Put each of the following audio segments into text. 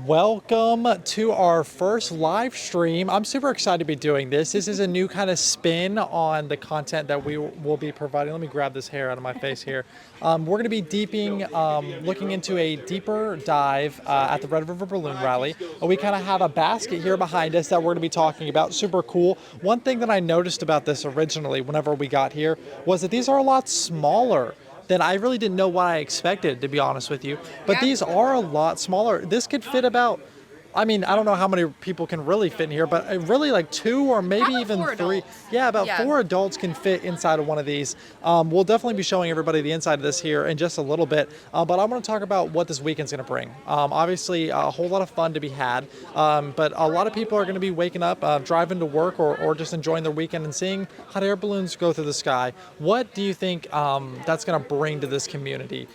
Welcome to our first live stream. I'm super excited to be doing this. This is a new kind of spin on the content that we will be providing. Let me grab this hair out of my face here. We're going to be looking into a deeper dive at the Red River Balloon Rally. We kind of have a basket here behind us that we're going to be talking about. Super cool. One thing that I noticed about this originally, whenever we got here, was that these are a lot smaller than I really didn't know what I expected, to be honest with you. But these are a lot smaller. This could fit about, I mean, I don't know how many people can really fit in here, but really like two or maybe Probably even four three. adults. Yeah, about four adults can fit inside of one of these. We'll definitely be showing everybody the inside of this here in just a little bit. But I want to talk about what this weekend's going to bring. Obviously, a whole lot of fun to be had. But a lot of people are going to be waking up, driving to work, or just enjoying their weekend and seeing hot air balloons go through the sky. What do you think that's going to bring to this community?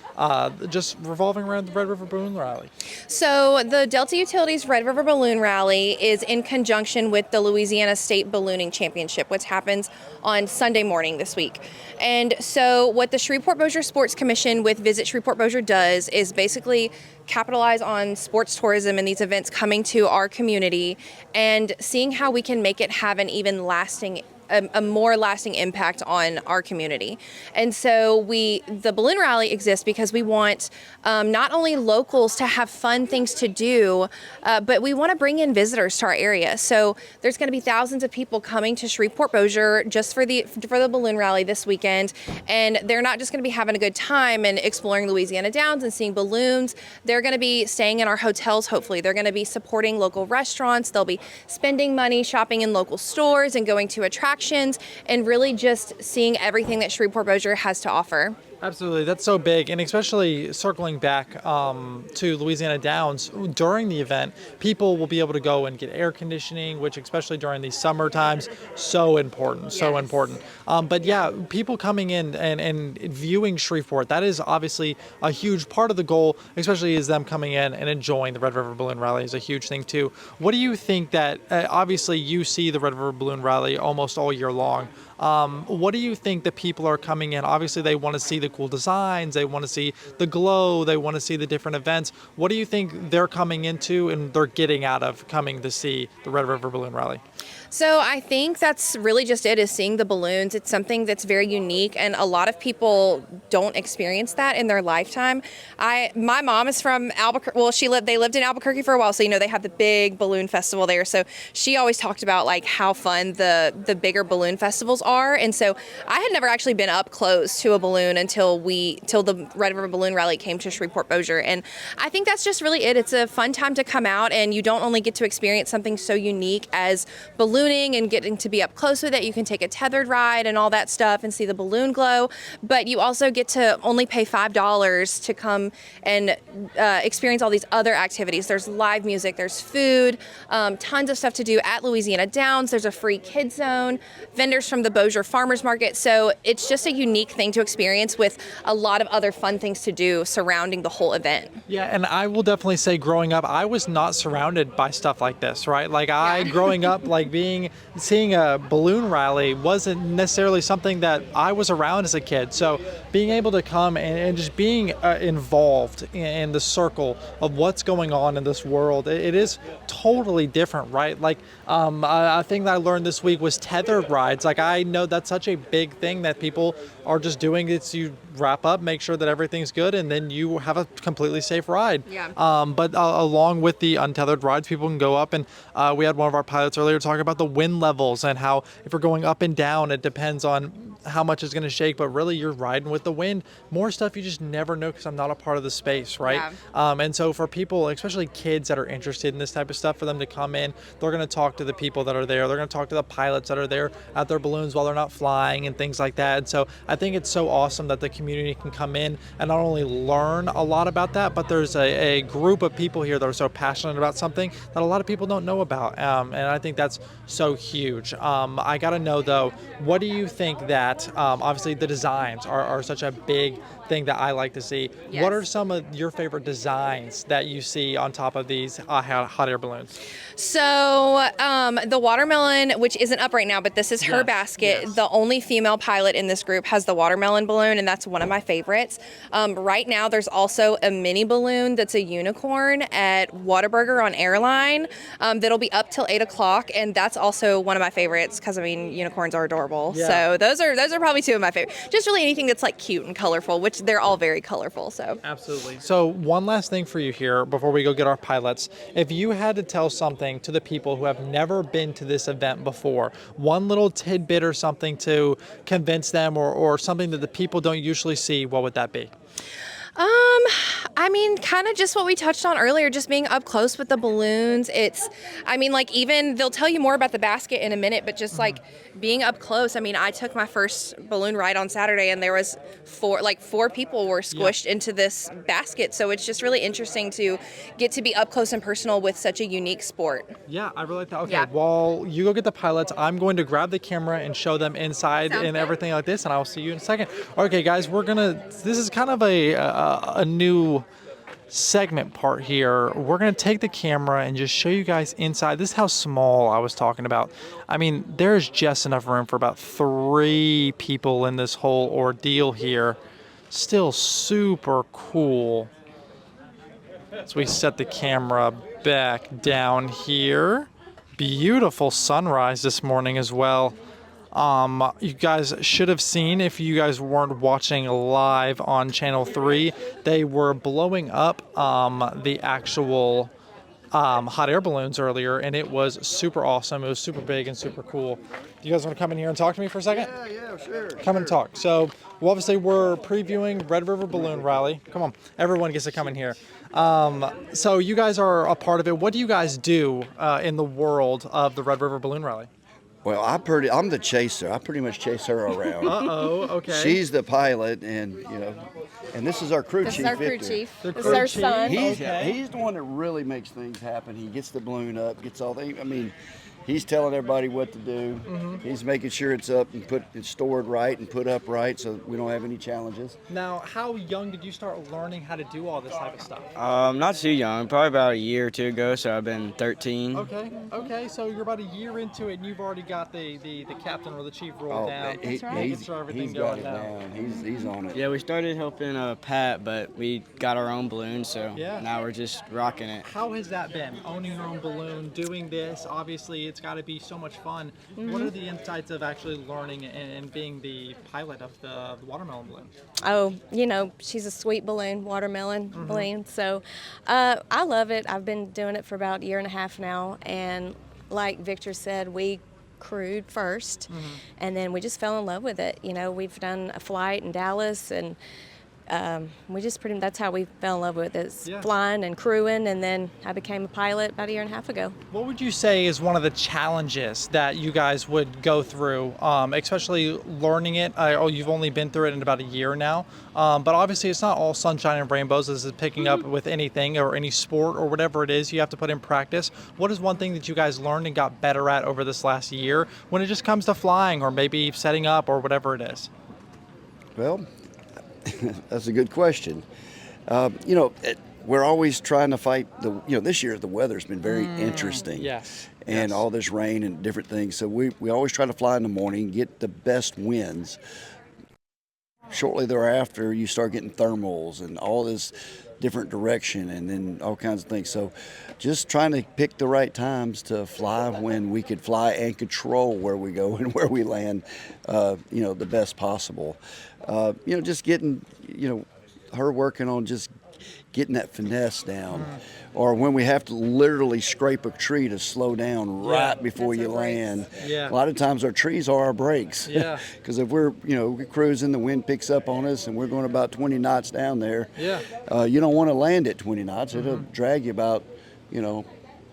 Just revolving around the Red River Balloon Rally. So the Delta Utilities Red River Balloon Rally is in conjunction with the Louisiana State Ballooning Championship, which happens on Sunday morning this week. And so what the Shreveport-Bossier Sports Commission with Visit Shreveport-Bossier does is basically capitalize on sports tourism and these events coming to our community and seeing how we can make it have an even lasting a more lasting impact on our community. And so the balloon rally exists because we want not only locals to have fun things to do, but we want to bring in visitors to our area. So there's going to be thousands of people coming to Shreveport-Bossier just for the balloon rally this weekend. And they're not just going to be having a good time and exploring Louisiana Downs and seeing balloons. They're going to be staying in our hotels, hopefully. They're going to be supporting local restaurants. They'll be spending money shopping in local stores and going to attractions and really just seeing everything that Shreveport-Bossier has to offer. Absolutely, that's so big, and especially circling back to Louisiana Downs, during the event, people will be able to go and get air conditioning, which especially during these summer times, so important, so Yes. important. But yeah, people coming in and viewing Shreveport, that is obviously a huge part of the goal, especially is them coming in and enjoying the Red River Balloon Rally is a huge thing too. What do you think that, obviously you see the Red River Balloon Rally almost all year long. What do you think that people are coming in? Obviously, they want to see the cool designs. They want to see the glow. They want to see the different events. What do you think they're coming into and they're getting out of coming to see the Red River Balloon Rally? So I think that's really just it, is seeing the balloons. It's something that's very unique, and a lot of people don't experience that in their lifetime. My mom is from Albuquerque. Well, they lived in Albuquerque for a while, so they have the big balloon festival there. So she always talked about like how fun the bigger balloon festivals are. And so I had never actually been up close to a balloon until the Red River Balloon Rally came to Shreveport-Bossier. And I think that's just really it. It's a fun time to come out, and you don't only get to experience something so unique as ballooning and getting to be up close with it. You can take a tethered ride and all that stuff and see the balloon glow, but you also get to only pay $5 to come and experience all these other activities. There's live music, there's food, tons of stuff to do at Louisiana Downs. There's a free kid zone, vendors from the Bossier Farmers Market. So it's just a unique thing to experience with a lot of other fun things to do surrounding the whole event. Yeah, and I will definitely say growing up, I was not surrounded by stuff like this, right? Like growing up, like seeing a balloon rally wasn't necessarily something that I was around as a kid. So being able to come and just being involved in the circle of what's going on in this world, it is totally different, right? Like a thing that I learned this week was tethered rides. Like I know that's such a big thing that people are just doing. It's you wrap up, make sure that everything's good, and then you have a completely safe ride. Yeah. But along with the untethered rides, people can go up, and we had one of our pilots earlier talking about the wind levels and how if you're going up and down, it depends on how much it's going to shake, but really you're riding with the wind. More stuff you just never know because I'm not a part of the space, right? Yeah. And so for people, especially kids that are interested in this type of stuff, for them to come in, they're going to talk to the people that are there. They're going to talk to the pilots that are there at their balloons while they're not flying and things like that. And so I think it's so awesome that the community can come in and not only learn a lot about that, but there's a group of people here that are so passionate about something that a lot of people don't know about. And I think that's so huge. I got to know though, what do you think that that. Obviously, the designs are such a big thing that I like to see. Yes. What are some of your favorite designs that you see on top of these hot air balloons? So the watermelon, which isn't up right now, but this is her Yes, basket. yes. The only female pilot in this group has the watermelon balloon, and that's one of my favorites. Right now, there's also a mini balloon that's a unicorn at Whataburger on Airline that'll be up till 8 o'clock, and that's also one of my favorites because I mean unicorns are adorable. Yeah. So those are probably two of my favorites. Just really anything that's like cute and colorful, which they're all very colorful. So Absolutely. So one last thing for you here before we go get our pilots. If you had to tell something to the people who have never been to this event before, one little tidbit or something to convince them or something that the people don't usually see, what would that be? I mean, kind of just what we touched on earlier, just being up close with the balloons. I mean, like even they'll tell you more about the basket in a minute, but just like being up close. I mean, I took my first balloon ride on Saturday and there was four people were squished into this basket. So it's just really interesting to get to be up close and personal with such a unique sport. Yeah, I really like that. Okay, Yeah. while you go get the pilots, I'm going to grab the camera and show them inside Sounds and good. everything like this, and I'll see you in a second. Okay, guys, this is kind of a new segment part here. We're going to take the camera and just show you guys inside. This is how small I was talking about. I mean, there's just enough room for about 3 people in this whole ordeal here. Still super cool. So we set the camera back down here. Beautiful sunrise this morning as well. You guys should have seen, if you guys weren't watching live on channel 3, they were blowing up the actual hot air balloons earlier, and it was super awesome. It was super big and super cool. Do you guys want to come in here and talk to me for a second? Yeah, sure. Come and talk. So, well, obviously, we're previewing Red River Balloon Rally. Come on, everyone gets to come in here. So you guys are a part of it. What do you guys do in the world of the Red River Balloon Rally? Well, I'm the chaser. I pretty much chase her around. Uh-oh, okay. She's the pilot, and and this is our crew This chief. is our crew Victor. chief. The This crew is our chief. son. He's the one that really makes things happen. He gets the balloon up, gets all the. I mean, he's telling everybody what to do. He's making sure it's up and it's stored right and put up right, so we don't have any challenges. Now, how young did you start learning how to do all this type of stuff? Not too young, probably about a year or two ago, so I've been 13. Okay, so you're about a year into it, and you've already got the captain or the chief role down. he's Sure everything he's got going it now. down. He's on it. Yeah, we started helping Pat, but we got our own balloon, so Yeah. now we're just rocking it. How has that been? Owning your own balloon, doing this, obviously it's got to be so much fun. What are the insights of actually learning and being the pilot of the watermelon balloon? Oh, she's a sweet balloon, watermelon balloon. So I love it. I've been doing it for about a year and a half now. And like Victor said, we crewed first and then we just fell in love with it. We've done a flight in Dallas and that's how we fell in love with it. Yeah. Flying and crewing, and then I became a pilot about a year and a half ago. What would you say is one of the challenges that you guys would go through, especially learning it? You've only been through it in about a year now, but obviously it's not all sunshine and rainbows. This is picking up with anything or any sport or whatever it is you have to put in practice. What is one thing that you guys learned and got better at over this last year when it just comes to flying or maybe setting up or whatever it is? Well, that's a good question. We're always trying to fight this year the weather's been very interesting. Yes. And all this rain and different things. So we always try to fly in the morning, get the best winds. Shortly thereafter, you start getting thermals and all this different direction and then all kinds of things. So just trying to pick the right times to fly when we could fly and control where we go and where we land, the best possible. Just getting, her working on just getting that finesse down. Or when we have to literally scrape a tree to slow down right before That's you our brakes. land. Yeah. A lot of times our trees are our brakes. Yeah. Because if we're cruising, the wind picks up on us and we're going about 20 knots down there. Yeah. You don't want to land at 20 knots. It'll drag you about,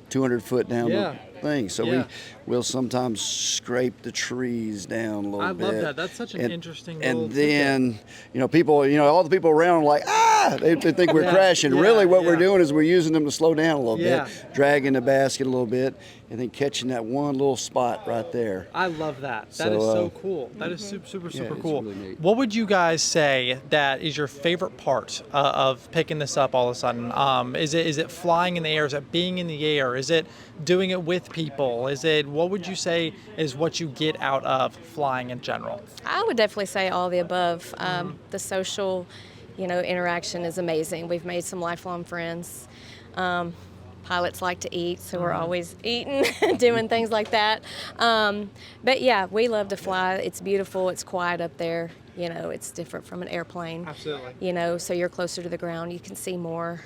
200 foot down the thing. So we'll sometimes scrape the trees down a little bit. I love that. That's such an interesting little And then, people, all the people around are like, They think we're crashing. yeah, Really, what we're yeah. doing is we're using them to slow down a little Yeah. bit, dragging the basket a little bit, and then catching that one little spot right there. I love that. That So, is so cool. That is super yeah, it's cool. really neat. What would you guys say that is your favorite part of picking this up all of a sudden? Is it flying in the air? Is it being in the air? Is it doing it with people? What would you say is what you get out of flying in general? I would definitely say all the above. The social, interaction is amazing. We've made some lifelong friends. Pilots like to eat, so we're always eating, doing things like that. But yeah, we love to fly. It's beautiful. It's quiet up there. It's different from an airplane. Absolutely. So you're closer to the ground. You can see more.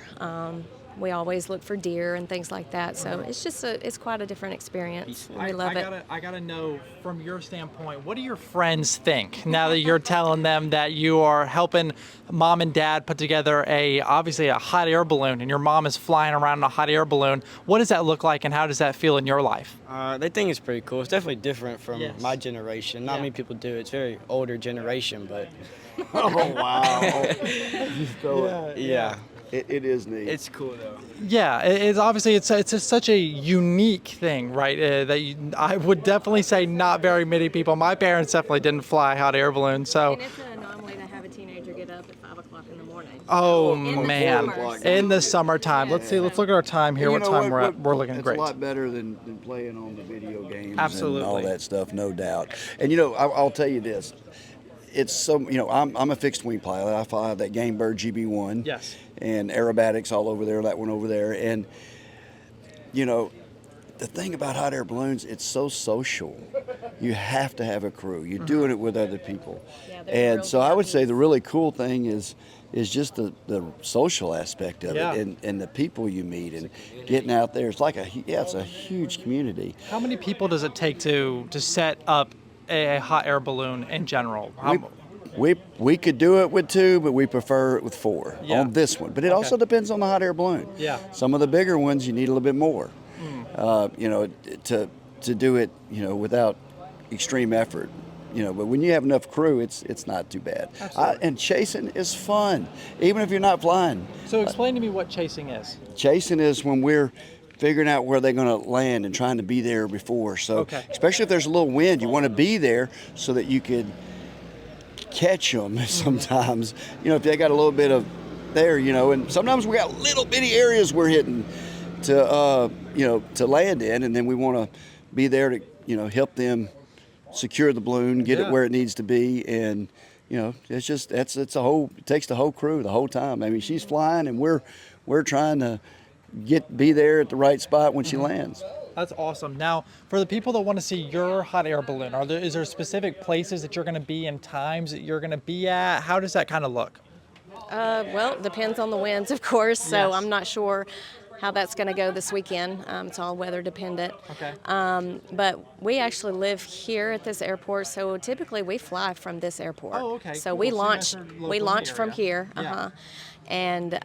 We always look for deer and things like that. So it's quite a different experience. We love it. I gotta know from your standpoint, what do your friends think now that you're telling them that you are helping mom and dad put together obviously a hot air balloon, and your mom is flying around in a hot air balloon? What does that look like, and how does that feel in your life? They think it's pretty cool. It's definitely different from Yes. my generation. Not Yeah. many people do it. It's very older generation, but Oh, wow. yeah, It is neat. it's cool though. Yeah, it's obviously such a unique thing, right? I would definitely say not very many people. My parents definitely didn't fly hot air balloons, so. And it's an anomaly to have a teenager get up at 5 o'clock in the morning. Oh In the man, summer. in the summertime. Let's see. Let's look at our time here. You What know time we're at? We're looking it's great. a lot better than playing on the video games Absolutely. and all that stuff, no doubt. And I'll tell you this. It's so, I'm a fixed wing pilot. I fly that Game Bird GB1. Yes. And aerobatics all over there, that one over there. And, the thing about hot air balloons, it's so social. You have to have a crew. You're doing it with other people. Yeah, they're And real so I would say families. the really cool thing is just the social aspect of Yeah. it and the people you meet and getting out there. It's like it's a huge community. How many people does it take to set up a hot air balloon in general? We could do it with 2, but we prefer it with 4 Yeah. on this one. But it also depends on the hot air balloon. Yeah. Some of the bigger ones you need a little bit more. To do it, without extreme effort. But when you have enough crew, it's not too bad. And chasing is fun, even if you're not flying. So explain to me what chasing is. Chasing is when we're figuring out where they're going to land and trying to be there before. So Okay. especially if there's a little wind, you want to be there so that you could catch them sometimes. If they got a little bit of there, and sometimes we got little bitty areas we're hitting to land in, and then we want to be there to help them secure the balloon, get Yeah. it where it needs to be, and it's just it takes the whole crew the whole time. I mean, she's flying and we're trying to be there at the right spot when she lands. That's awesome. Now, for the people that want to see your hot air balloon, is there specific places that you're going to be and times that you're going to be at? How does that kind of look? Well, it depends on the winds, of course, so Yes. I'm not sure how that's going to go this weekend. It's all weather dependent. Okay. But we actually live here at this airport, so typically we fly from this airport. Oh, okay, So cool. we So you launch guys are local we in the launch from area. here. Yeah. And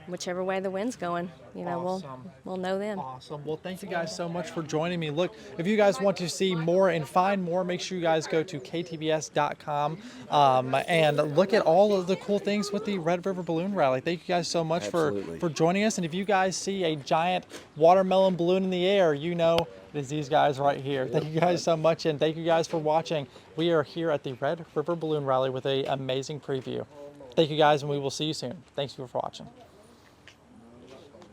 whichever way the wind's going, Awesome. we'll know then. Awesome. Well, thank you guys so much for joining me. Look, if you guys want to see more and find more, make sure you guys go to ktvs.com and look at all of the cool things with the Red River Balloon Rally. Thank you guys so much Absolutely. for joining us. And if you guys see a giant watermelon balloon in the air, it is these guys right here. Thank you guys so much, and thank you guys for watching. We are here at the Red River Balloon Rally with an amazing preview. Thank you guys, and we will see you soon. Thanks for watching.